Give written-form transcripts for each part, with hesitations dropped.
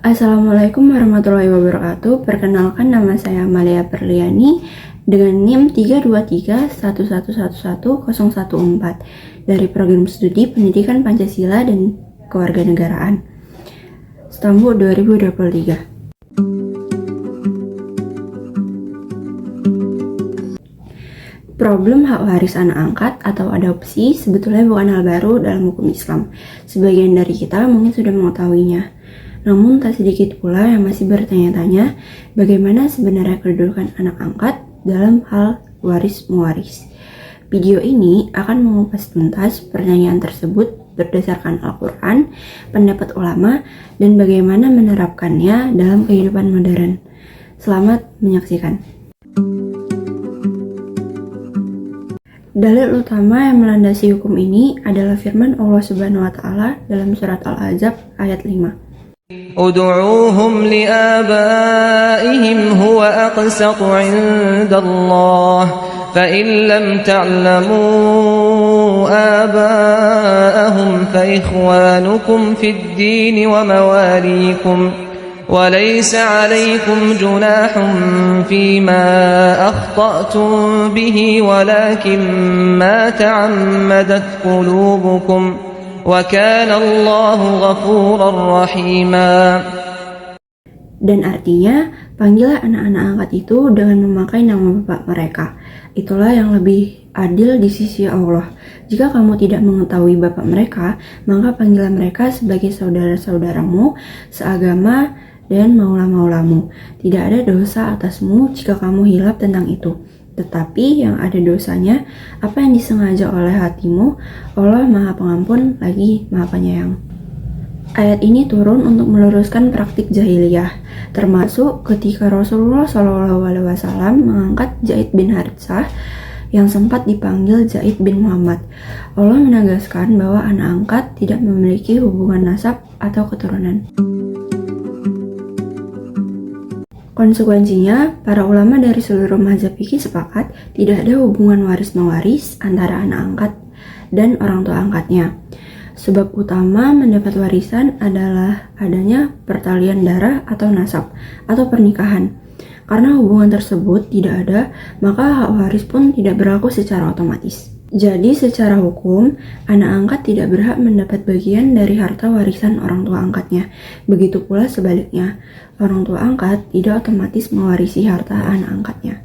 Assalamualaikum warahmatullahi wabarakatuh. Perkenalkan, nama saya Amalia Perliani dengan NIM 32311111014 dari Program Studi Pendidikan Pancasila dan Kewarganegaraan Stambu 2023. Problem hak waris anak angkat atau adopsi sebetulnya bukan hal baru dalam hukum Islam. Sebagian dari kita mungkin sudah mengetahuinya. Namun tak sedikit pula yang masih bertanya-tanya bagaimana sebenarnya kedudukan anak angkat dalam hal waris-mewaris. Video ini akan mengupas tuntas pertanyaan tersebut berdasarkan Al-Quran, pendapat ulama, dan bagaimana menerapkannya dalam kehidupan modern. Selamat menyaksikan. Dalil utama yang melandasi hukum ini adalah firman Allah Subhanahu wa taala dalam surat Al-Ahzab ayat 5. Ud'uuhum li'abaihim huwa aqsatu 'indallah fa in lam ta'lamu abaahum fa ikhwanukum fid din wa mawalikum وليس عليكم جناح فيما أخطأتم به ولكن ما تعمدت قلوبكم وكان الله غفورا رحيما. Dan artinya, panggillah anak-anak angkat itu dengan memakai nama bapak mereka. Itulah yang lebih adil di sisi Allah. Jika kamu tidak mengetahui bapak mereka, maka panggillah mereka sebagai saudara-saudaramu, seagama, dan maula-maulamu. Tidak ada dosa atasmu jika kamu hilaf tentang itu. Tetapi yang ada dosanya, apa yang disengaja oleh hatimu, Allah Maha Pengampun lagi Maha Penyayang. Ayat ini turun untuk meluruskan praktik jahiliyah, termasuk ketika Rasulullah SAW mengangkat Zaid bin Haritsah yang sempat dipanggil Zaid bin Muhammad. Allah menegaskan bahwa anak angkat tidak memiliki hubungan nasab atau keturunan. Konsekuensinya, para ulama dari seluruh mazhab fikih sepakat tidak ada hubungan waris-mewaris antara anak angkat dan orang tua angkatnya. Sebab utama mendapat warisan adalah adanya pertalian darah atau nasab atau pernikahan. Karena hubungan tersebut tidak ada, maka hak waris pun tidak berlaku secara otomatis. Jadi secara hukum, anak angkat tidak berhak mendapat bagian dari harta warisan orang tua angkatnya. Begitu pula sebaliknya, orang tua angkat tidak otomatis mewarisi harta anak angkatnya.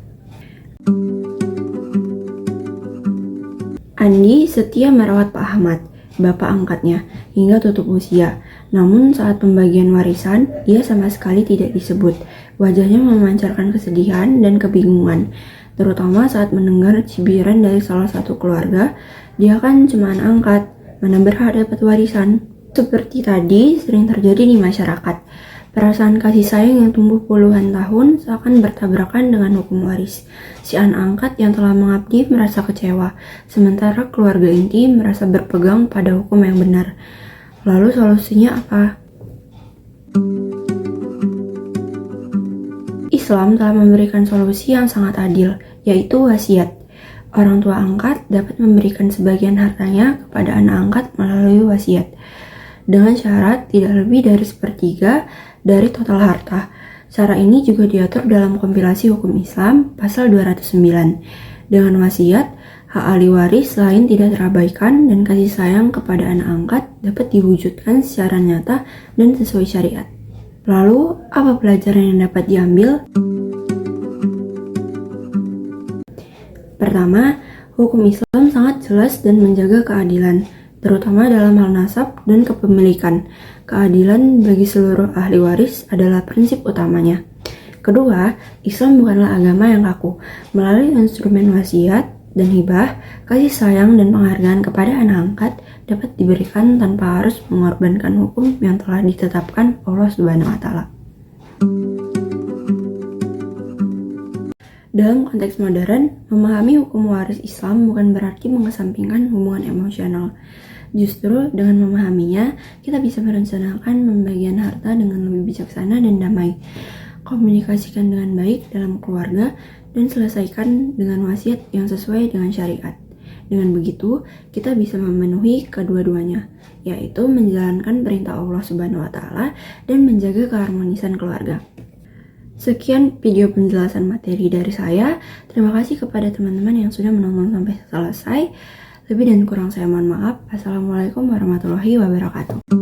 Andi setia merawat Pak Ahmad, bapak angkatnya, hingga tutup usia. Namun saat pembagian warisan, ia sama sekali tidak disebut. Wajahnya memancarkan kesedihan dan kebingungan, terutama saat mendengar cibiran dari salah satu keluarga, dia kan cuma anak angkat, mana berhak dapat warisan. Seperti tadi sering terjadi di masyarakat. Perasaan kasih sayang yang tumbuh puluhan tahun seakan bertabrakan dengan hukum waris. Si anak angkat yang telah mengabdi merasa kecewa, sementara keluarga inti merasa berpegang pada hukum yang benar. Lalu solusinya apa? Islam telah memberikan solusi yang sangat adil, yaitu wasiat. Orang tua angkat dapat memberikan sebagian hartanya kepada anak angkat melalui wasiat, dengan syarat tidak lebih dari 1/3 dari total harta. Cara ini juga diatur dalam kompilasi hukum Islam pasal 209. Dengan wasiat, hak ahli waris lain tidak terabaikan dan kasih sayang kepada anak angkat dapat diwujudkan secara nyata dan sesuai syariat. Lalu, apa pelajaran yang dapat diambil? Pertama, hukum Islam sangat jelas dan menjaga keadilan, terutama dalam hal nasab dan kepemilikan. Keadilan bagi seluruh ahli waris adalah prinsip utamanya. Kedua, Islam bukanlah agama yang kaku. Melalui instrumen wasiat dan hibah, kasih sayang dan penghargaan kepada anak angkat dapat diberikan tanpa harus mengorbankan hukum yang telah ditetapkan Allah Subhanahu wa taala. Dalam konteks modern, memahami hukum waris Islam bukan berarti mengesampingkan hubungan emosional. Justru dengan memahaminya, kita bisa merencanakan pembagian harta dengan lebih bijaksana dan damai. Komunikasikan dengan baik dalam keluarga dan selesaikan dengan wasiat yang sesuai dengan syariat. Dengan begitu, kita bisa memenuhi kedua-duanya, yaitu menjalankan perintah Allah Subhanahu wa Ta'ala dan menjaga keharmonisan keluarga. Sekian video penjelasan materi dari saya. Terima kasih kepada teman-teman yang sudah menonton sampai selesai. Lebih dan kurang saya mohon maaf. Assalamualaikum warahmatullahi wabarakatuh.